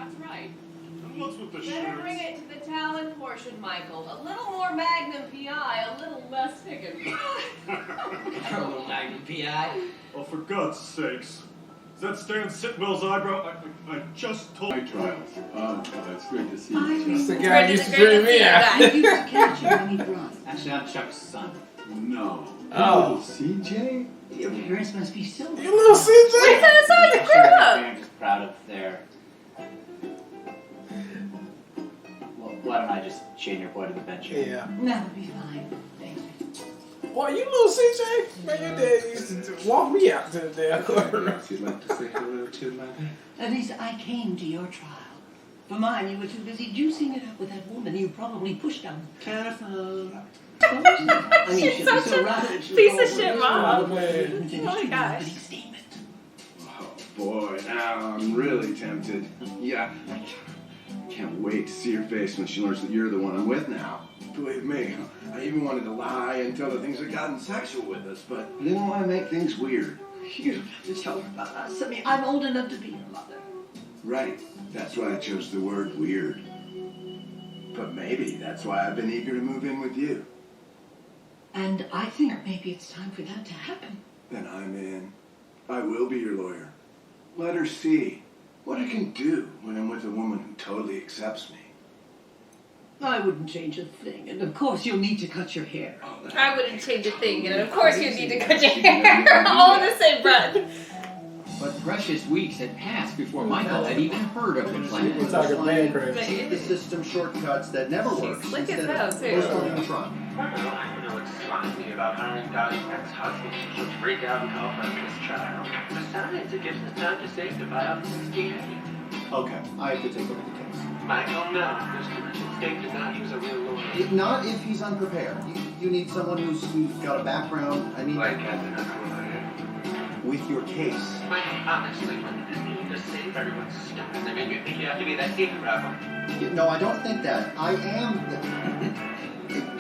That's right. And what's with the Better shirts? bring it to the talent portion, Michael. A little more Magnum PI, a little less Higgins. A little Magnum PI. Oh, for God's sakes. Is that Stan Sitwell's eyebrow? I just told... My trials. Oh, it's great to see you. It's the Chuck. guy who used to dream me out. Thank you for catching when he brought. Actually, I'm Chuck's son. No. Oh. CJ? Your parents must be so. You little CJ? Wait, that's all you I'm grew sure up. I'm just proud of their... Well, why don't I just chain your boy to the bench here? Yeah. That'll be fine. Thank you. Boy, you little CJ? Man, your dad used to walk me out to the damn courtroom. You'd like to say hello to Mother? At least I came to your trial. For mine, you were too busy juicing it up with that woman you probably pushed on telephone. I mean, She's she'd be such so a ravaged with piece all of the shit real mom. women. Oh my gosh. Opening statement. Oh, boy, now I'm really tempted. Yeah, I can't wait to see her face when she learns that you're the one I'm with now. Believe me, I even wanted to lie and tell her things had gotten sexual with us, but I didn't want to make things weird. You don't have to tell her about us. I mean, I'm old enough to be your mother. Right, that's why I chose the word weird. But maybe that's why I've been eager to move in with you. And I think maybe it's time for that to happen. Then I'm in. I will be your lawyer. Let her see what I can do when I'm with a woman who totally accepts me. I wouldn't change a thing, and of course you'll need to cut your hair. Oh, that- I wouldn't change a thing, and of course you need to cut your hair. All in the same breath. But precious weeks had passed before Michael had even heard of the We're plan. talking man crazy. Take the system shortcuts that never work She's slick as instead hell, of too. postponing the trial. I don't know what's fun me about hiring Dolly's ex-husband. She'll freak out and call for a mistrial. Besides, it gives us time to sanctify up 16. Okay, I have to take a look at the case. Michael, no. Mr. Richard State did not use a real lawyer. Not if he's unprepared. You need someone who's got a background, I mean, Like Captain Underwood. with your case. Michael, honestly, when did you need to save everyone's stuff? They made me think you have to be that eager rebel. No, I don't think that. I am...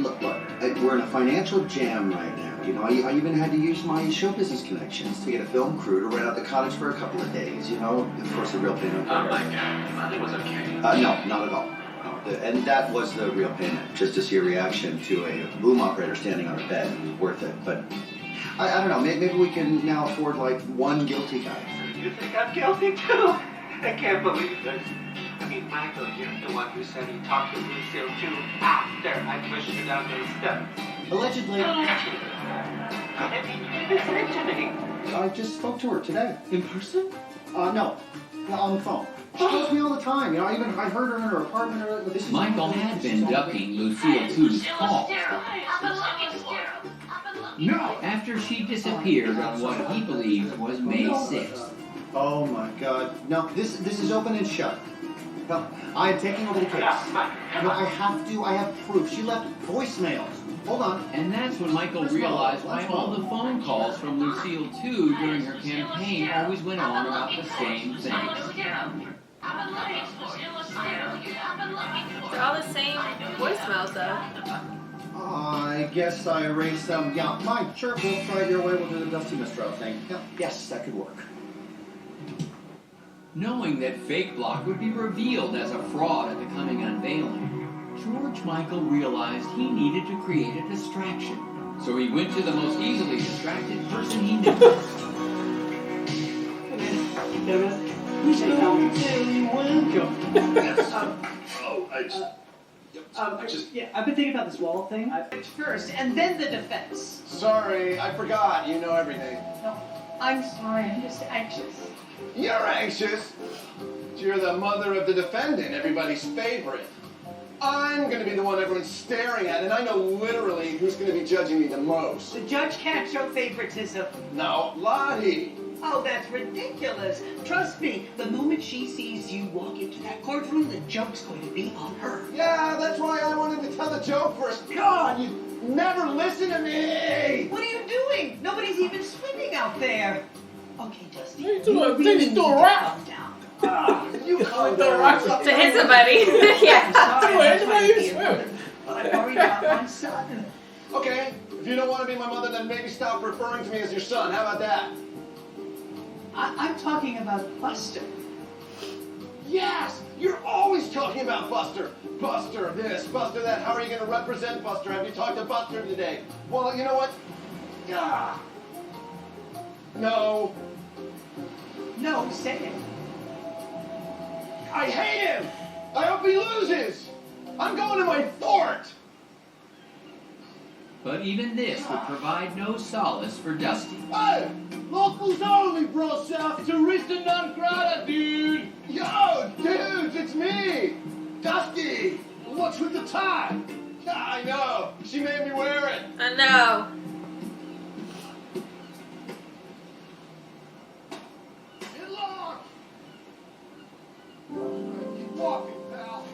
Look, we're in a financial jam right now. You know, I even had to use my show business connections to get a film crew to rent out the cottage for a couple of days. You know, of course, the real payment. Oh my God, Money was okay. No, not at all. No, and that was the real payment, just to see a reaction to a boom operator standing on a bed. It was worth it, but I don't know. Maybe we can now afford like one guilty guy. You think I'm guilty too? I can't believe this. I mean, Michael, you're the one who said he talked to Lucille too after I pushed her down those steps. Allegedly. I mean, you didn't say it to me. I just spoke to her today. In person? No, on the phone. She calls me all the time. You know, I heard her in her apartment. This is Michael had been ducking Lucille 2's calls. No! After she disappeared on what he believed was May 6th. Oh my God! No, this is open and shut. No, I am taking over the case. No, I have to. I have proof. She left voicemails. Hold on. And that's when Michael realized why all the phone calls from Lucille 2 during her campaign always went on about the same thing. They're all the same voicemails, though. I guess I erased some. Yeah, fine. Sure, we'll try it your way. We'll do the Dusty Mistrial thing. Yeah, yes, that could work. Knowing that Fake Block would be revealed as a fraud at the coming unveiling, George Michael realized he needed to create a distraction. So he went to the most easily distracted person he knew. Yeah, I've been thinking about this wall thing. First, and then the defense. Sorry, I forgot. You know everything. No, I'm sorry. I'm just anxious. You're anxious. You're the mother of the defendant, everybody's favorite. I'm going to be the one everyone's staring at, and I know literally who's going to be judging me the most. The judge can't show favoritism. No, Lottie. Oh, that's ridiculous. Trust me, the moment she sees you walk into that courtroom, the joke's going to be on her. Yeah, that's why I wanted to tell the joke first. God, you never listen to me. What are you doing? Nobody's even swimming out there. Okay, Dusty. What are you doing? really Think he's need doing to right? calm down. You calm The down. rock. To hit somebody. Yeah. Sorry, Wait, I'm why trying you to be a swim? mother, but I'm worried about my son. Okay, if you don't want to be my mother, then maybe stop referring to me as your son. How about that? I'm talking about Buster. Yes! You're always talking about Buster. Buster this, Buster that. How are you going to represent Buster? Have you talked to Buster today? Well, you know what? Ah. No. No, say it. I hate him! I hope he loses! I'm going to my fort! But even this would provide no solace for Dusty. Hey! Locals only, bro, South. Tourista non grata, dude! Yo, dudes, it's me! Dusty! What's with the tie? Yeah, I know. She made me wear it. I know. Get locked! Keep walking, pal.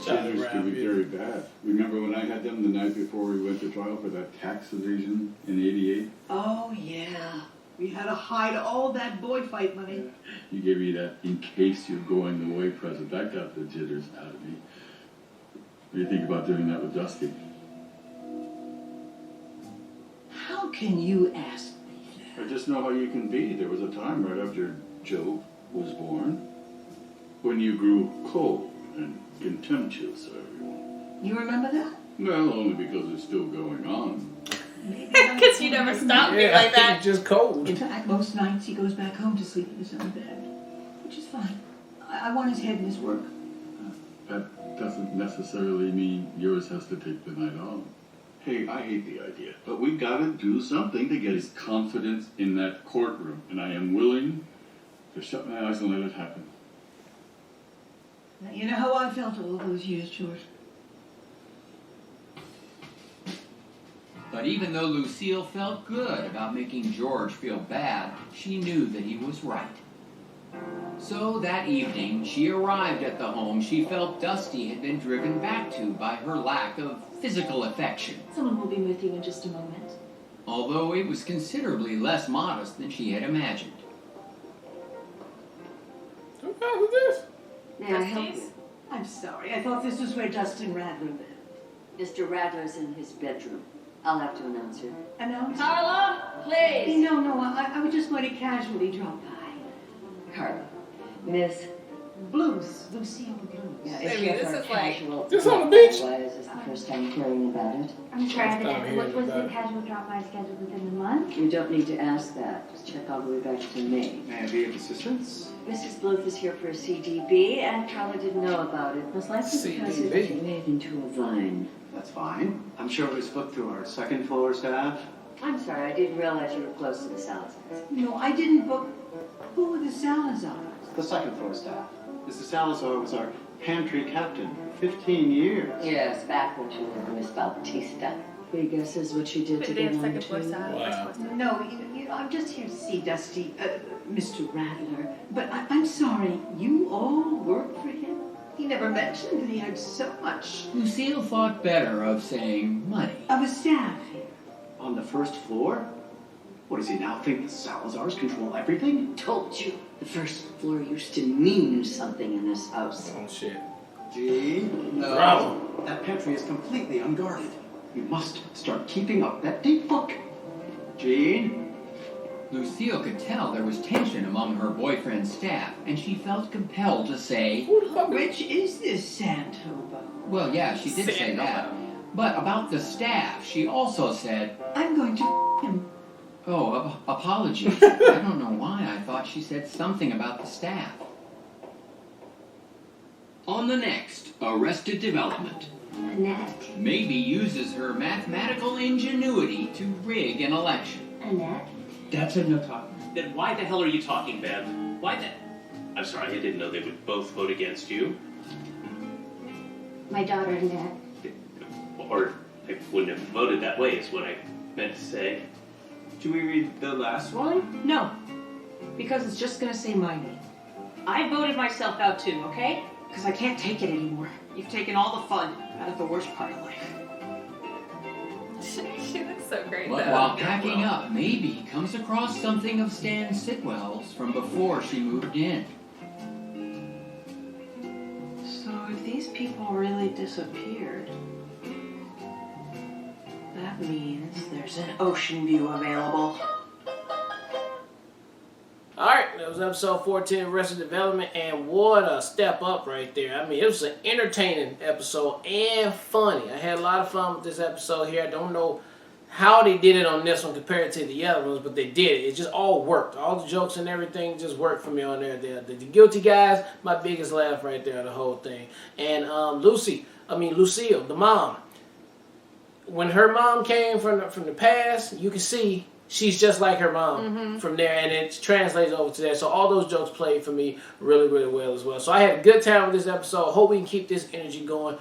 Jitters can be very bad. Remember when I had them the night before we went to trial for that tax evasion in '88? Oh, yeah. We had to hide all that boy fight money. You gave me that in case you're going away present. That got the jitters out of me. What do you think about doing that with Dusty? How can you ask me that? I just know how you can be. There was a time right after Joe was born when you grew cold and contemptuous of everyone. You remember that? Well, only because it's still going on. Because you never stopped me Yeah, like that. he's just cold. In fact, most nights he goes back home to sleep in his own bed, which is fine. I want his head in his work. That doesn't necessarily mean yours has to take the night off. Hey, I hate the idea, but we gotta do something to get his confidence in that courtroom, and I am willing to shut my eyes and let it happen. Now, you know how I felt all those years, George. But even though Lucille felt good about making George feel bad, she knew that he was right. So that evening, she arrived at the home she felt Dusty had been driven back to by her lack of physical affection. Someone will be with you in just a moment. Although it was considerably less modest than she had imagined. Who the hell is this? May I help Dusty's? you? I'm sorry. I thought this was where Dustin Radler lived. Mr. Radler's in his bedroom. I'll have to announce her. Announce? Carla, please. No, I was just going to casually drop by. Carla. Miss. Blues. Lucille Blues. Yeah, I if mean, you this have is a like- casual. This on the beach? Why is this the first time hearing about it? I'm sorry, First time but hearing was about the it. casual drop-by scheduled within the month? You don't need to ask that. Just check all the way back to me. May I be of assistance? Mrs. Bluth is here for a CDB, and Carla didn't know about it. Most likely because it CDB? was made into a vine. That's fine. I'm sure it was booked through our second floor staff. I'm sorry, I didn't realize you were close to the Salazars. No, I didn't book. Who were the Salazars? The second floor staff. Mrs. Salazar was our pantry captain for 15 years. Yes, back when she was Miss Bautista. Any guesses what she did But to they get have on second floor to? staff. Wow. First floor staff. No, I'm just here to see Dusty, Mr. Radler. But I'm sorry, you all work for him? He never mentioned that he had so much Lucille thought better of saying money. of a staff here. On the first floor? What does he now think the Salazars control everything? Told you. The first floor used to mean something in this house. Oh shit. Gee, no. Problem. That pantry is completely unguarded. You must start keeping up that date book. Gene? Lucille could tell there was tension among her boyfriend's staff, and she felt compelled to say, Who the fuck is Which is this sand hobo? well, yeah, she did say that. But about the staff, she also said, I'm going to him. oh, apologies. I don't know why I thought she said something about the staff. On the next, Arrested Development. Annette. Maybe uses her mathematical ingenuity to rig an election. Annette? Dad said no talking. Then why the hell are you talking, Bev? Why the... I'm sorry, I didn't know they would both vote against you. My daughter Annette. Or I wouldn't have voted that way, is what I meant to say. Do we read the last one? No, because it's just going to say my name. I voted myself out too, okay? Because I can't take it anymore. You've taken all the fun out of the worst part of life. She looks so great But though. while packing up, maybe comes across something of Stan Sitwell's from before she moved in. So if these people really disappeared, that means there's an ocean view available. Alright, That was episode 14 of Arrested Development, and what a step up right there. I mean, it was an entertaining episode and funny. I had a lot of fun with this episode here. I don't know how they did it on this one compared to the other ones, but they did it. It just all worked. All the jokes and everything just worked for me on there. The guilty guys, my biggest laugh right there, the whole thing. And Lucille, the mom. When her mom came from the past, you can see she's just like her mom from there, and it translates over to that. So all those jokes played for me really, really well as well. So I had a good time with this episode. Hope we can keep this energy going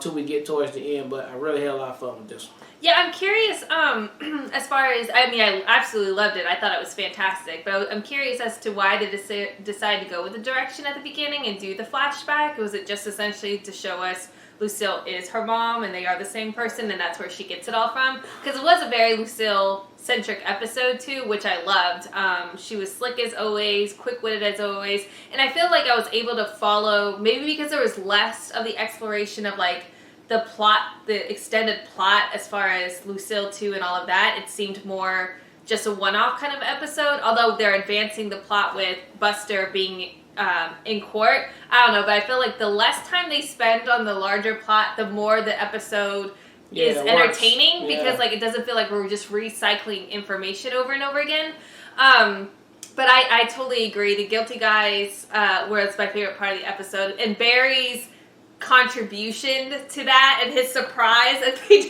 till we get towards the end, but I really had a lot of fun with this one. Yeah, I'm curious, as far as, I absolutely loved it. I thought it was fantastic. But I'm curious as to why they decide to go with the direction at the beginning and do the flashback. Was it just essentially to show us Lucille is her mom and they are the same person and that's where she gets it all from? Because it was a very Lucille-centric episode, too, which I loved. She was slick as always, quick-witted as always. And I feel like I was able to follow, maybe because there was less of the exploration of, like, the plot, the extended plot as far as Lucille 2 and all of that. It seemed more just a one-off kind of episode, although they're advancing the plot with Buster being in court. I don't know, but I feel like the less time they spend on the larger plot, the more the episode is entertaining because like it doesn't feel like we're just recycling information over and over again. But I totally agree. The guilty guys was my favorite part of the episode, and Barry's contribution to that and his surprise that they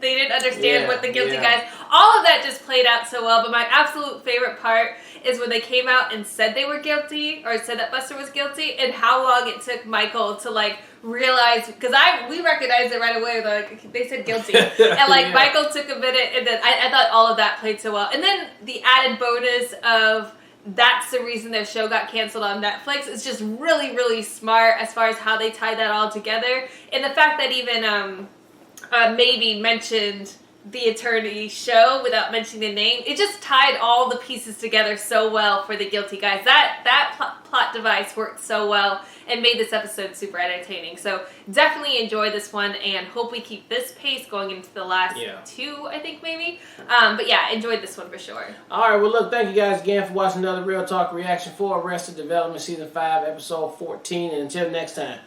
didn't understand what the guilty guys, all of that just played out so well. But my absolute favorite part is when they came out and said they were guilty, or said that Buster was guilty, and how long it took Michael to like realize, because we recognized it right away. Like they said guilty, and like Michael took a minute, and then I thought all of that played so well. And then the added bonus of that's the reason their show got canceled on Netflix. It's just really, really smart as far as how they tied that all together. And the fact that even maybe mentioned the attorney show without mentioning the name, it just tied all the pieces together so well for the guilty guys. That plot device worked so well and made this episode super entertaining. So definitely enjoy this one and hope we keep this pace going into the last two, I think maybe. But yeah, enjoyed this one for sure. All right, well look, thank you guys again for watching another Real Talk reaction for Arrested Development Season 5, Episode 14. And until next time,